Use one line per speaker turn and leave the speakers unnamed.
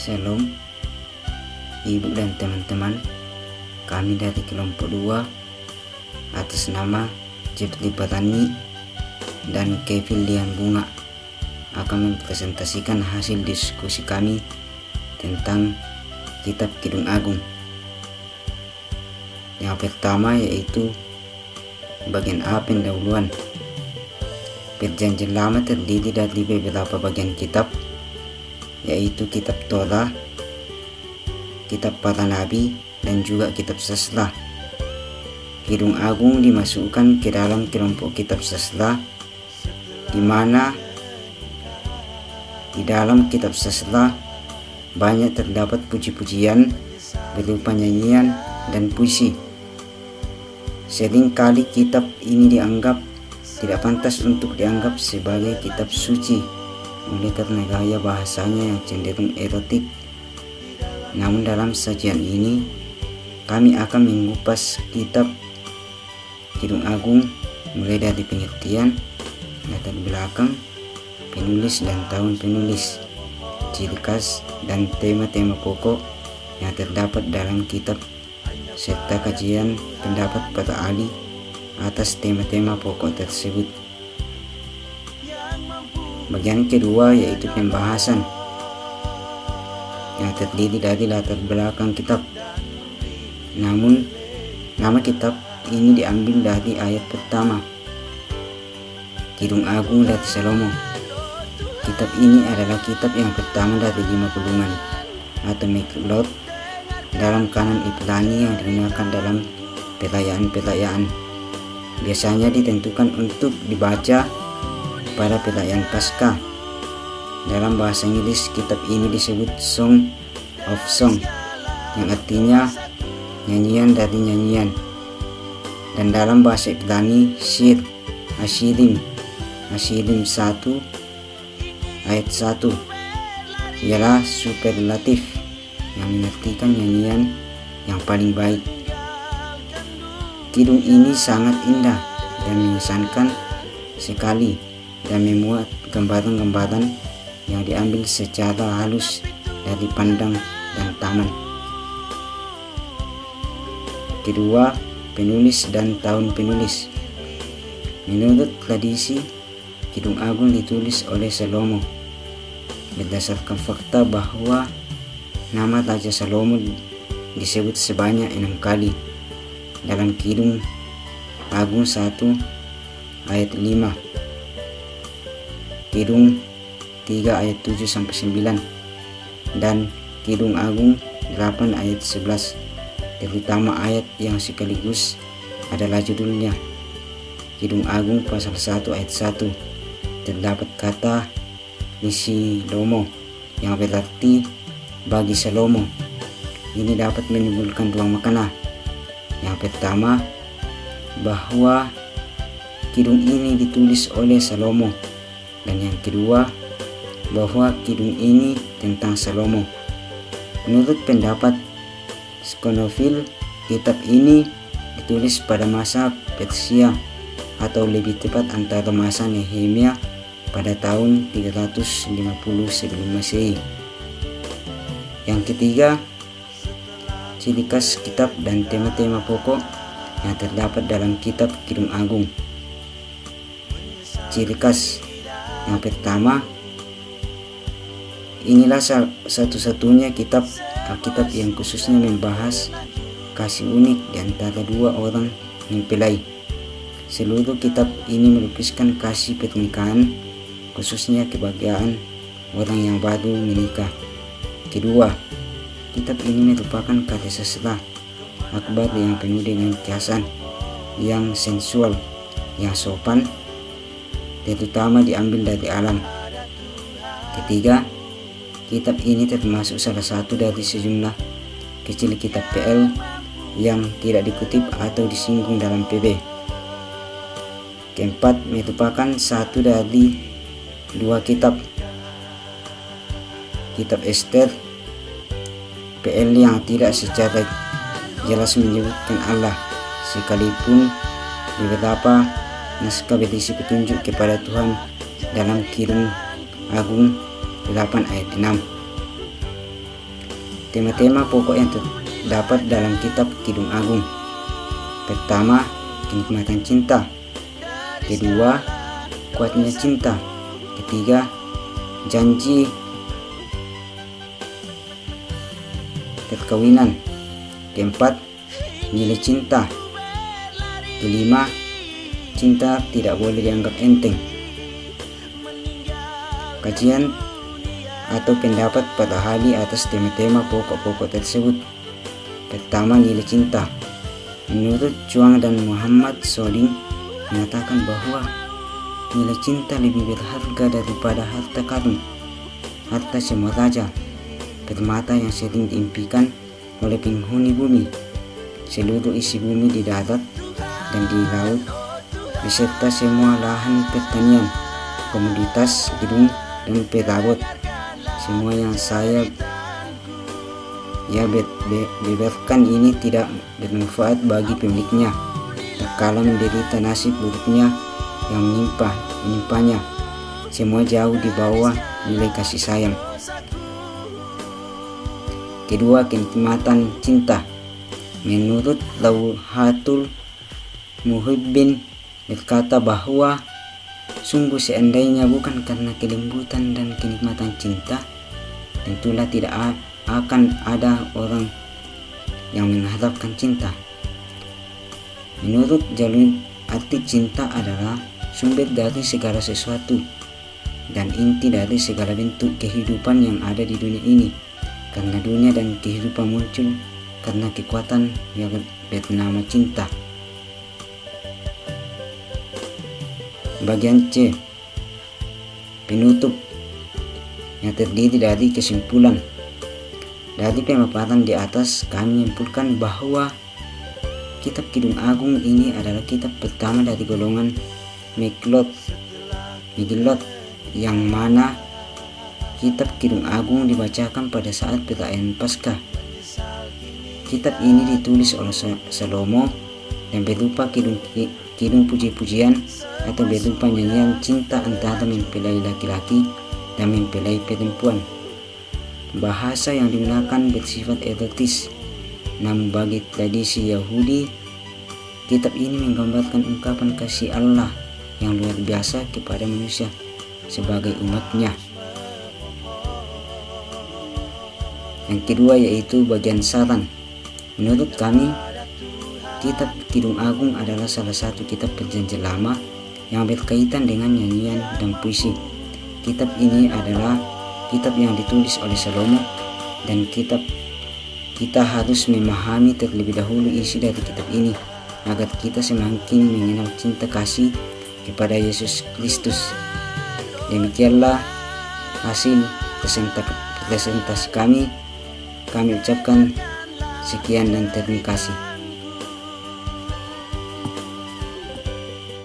Shalom Ibu dan teman-teman, kami dari kelompok 2 atas nama Jepti Patani dan Kevin Lian Bunga akan mempresentasikan hasil diskusi kami tentang Kitab Kidung Agung. Yang pertama yaitu bagian A, pendahuluan. Perjanjian Lama terdiri dari beberapa bagian kitab, yaitu kitab Torah, kitab para nabi, dan juga kitab sastra. Kidung Agung dimasukkan ke dalam kelompok kitab sastra, di mana di dalam kitab sastra banyak terdapat puji-pujian berupa nyanyian dan puisi. Seringkali kitab ini dianggap tidak pantas untuk dianggap sebagai kitab suci oleh karena gaya bahasanya yang cenderung erotik. Namun dalam sajian ini kami akan mengupas kitab Kidung Agung mulai dari pengertian, latar belakang, penulis dan tahun penulis, ciri khas dan tema-tema pokok yang terdapat dalam kitab, serta kajian pendapat para ahli atas tema-tema pokok tersebut. Bagian kedua yaitu pembahasan yang terdiri dari latar belakang kitab. Namun nama kitab ini diambil dari ayat pertama, Kidung Agung dari Salomo. Kitab ini adalah kitab yang pertama dari 5 gulungan atau Miklot dalam kanon Ibrani yang digunakan dalam perayaan-perayaan. Biasanya ditentukan untuk dibaca pada perayaan Paskah. Dalam bahasa Inggris, kitab ini disebut Song of Song, yang artinya nyanyian dari nyanyian. Dan dalam bahasa Ibrani, Shir, Ashirim 1 ayat 1 ialah superlatif yang mengartikan nyanyian yang paling baik. Kidung ini sangat indah dan mengesankan sekali dan memuat gambaran-gambaran yang diambil secara halus dari pandang dan taman. Kedua, penulis dan tahun penulis. Menurut tradisi, Kidung Agung ditulis oleh Salomo berdasarkan fakta bahwa nama Raja Salomo disebut sebanyak 6 kali dalam Kidung Agung 1 ayat 5, Kidung 3 ayat 7-9, dan Kidung Agung 8 ayat 11, terutama ayat yang sekaligus adalah judulnya, Kidung Agung pasal 1 ayat 1, terdapat kata Nisi Lomo yang berarti bagi Salomo. Ini dapat menimbulkan 2 makna. Yang pertama, bahwa kidung ini ditulis oleh Salomo, dan yang kedua, bahwa kidung ini tentang Salomo. Menurut pendapat Scofield, kitab ini ditulis pada masa Persia, atau lebih tepat antara masa Nehemia pada tahun 350 sebelum Masehi. Yang ketiga, ciri khas kitab dan tema-tema pokok yang terdapat dalam kitab Kidung Agung. Ciri khas yang pertama, inilah satu-satunya kitab Alkitab yang khususnya membahas kasih unik di antara 2 orang mempelai. Seluruh kitab ini melukiskan kasih pernikahan, khususnya kebahagiaan orang yang baru menikah. Kedua, kitab ini merupakan karya sastra akbar yang penuh dengan kiasan yang sensual, yang sopan, terutama diambil dari alam. Ketiga, kitab ini termasuk salah satu dari sejumlah kecil kitab PL yang tidak dikutip atau disinggung dalam PB. Keempat, merupakan satu dari 2 kitab Ester PL yang tidak secara jelas menyebutkan Allah, sekalipun beberapa naskah berisi petunjuk kepada Tuhan dalam Kidung Agung 8 ayat 6. Tema-tema pokok yang terdapat dalam kitab Kidung Agung. Pertama, kenikmatan cinta. Kedua, kuatnya cinta. Ketiga, janji perkawinan. Keempat, nilai cinta. Kelima, cinta tidak boleh dianggap enteng. Kajian atau pendapat pada ahli atas tema-tema pokok-pokok tersebut. Pertama, nilai cinta. Menurut Chuang dan Muhammad Soling mengatakan bahwa nilai cinta lebih berharga daripada harta karun, harta semua raja, permata yang sering diimpikan oleh penghuni bumi, seluruh isi bumi di darat dan di laut, beserta semua lahan pertanian, komoditas, gedung, dan perabot. Semua yang saya beberkan ini tidak bermanfaat bagi pemiliknya, tak kalah menderita nasib buruknya yang menimpanya. Semua jauh di bawah nilai kasih sayang. Kedua, kenikmatan cinta. Menurut Lauhatul Muhibbin berkata bahwa sungguh seandainya bukan karena kelembutan dan kenikmatan cinta, tentulah tidak akan ada orang yang mengharapkan cinta. Menurut Jalil, arti cinta adalah sumber dari segala sesuatu dan inti dari segala bentuk kehidupan yang ada di dunia ini. Karena dunia dan kehidupan muncul karena kekuatan yang bernama cinta. Bagian C, penutup, yang terdiri dari kesimpulan. Dari pemaparan di atas, kami menyimpulkan bahwa kitab Kidung Agung ini adalah kitab pertama dari golongan Megillot, yang mana kitab Kidung Agung dibacakan pada saat perayaan Paskah. Kitab ini ditulis oleh Salomo dan berupa kidung puji-pujian atau berupa nyanyian cinta antara mempelai laki-laki dan mempelai perempuan. Bahasa yang digunakan bersifat erotis, namun bagi tradisi Yahudi, kitab ini menggambarkan ungkapan kasih Allah yang luar biasa kepada manusia sebagai umatnya. Yang kedua yaitu bagian saran. Menurut kami, kitab Kidung Agung adalah salah satu kitab perjanjian lama yang berkaitan dengan nyanyian dan puisi. Kitab ini adalah kitab yang ditulis oleh Salomo, dan kita harus memahami terlebih dahulu isi dari kitab ini agar kita semakin mengenal cinta kasih kepada Yesus Kristus. Demikianlah hasil presentasi kami. Kami ucapkan sekian dan terima kasih.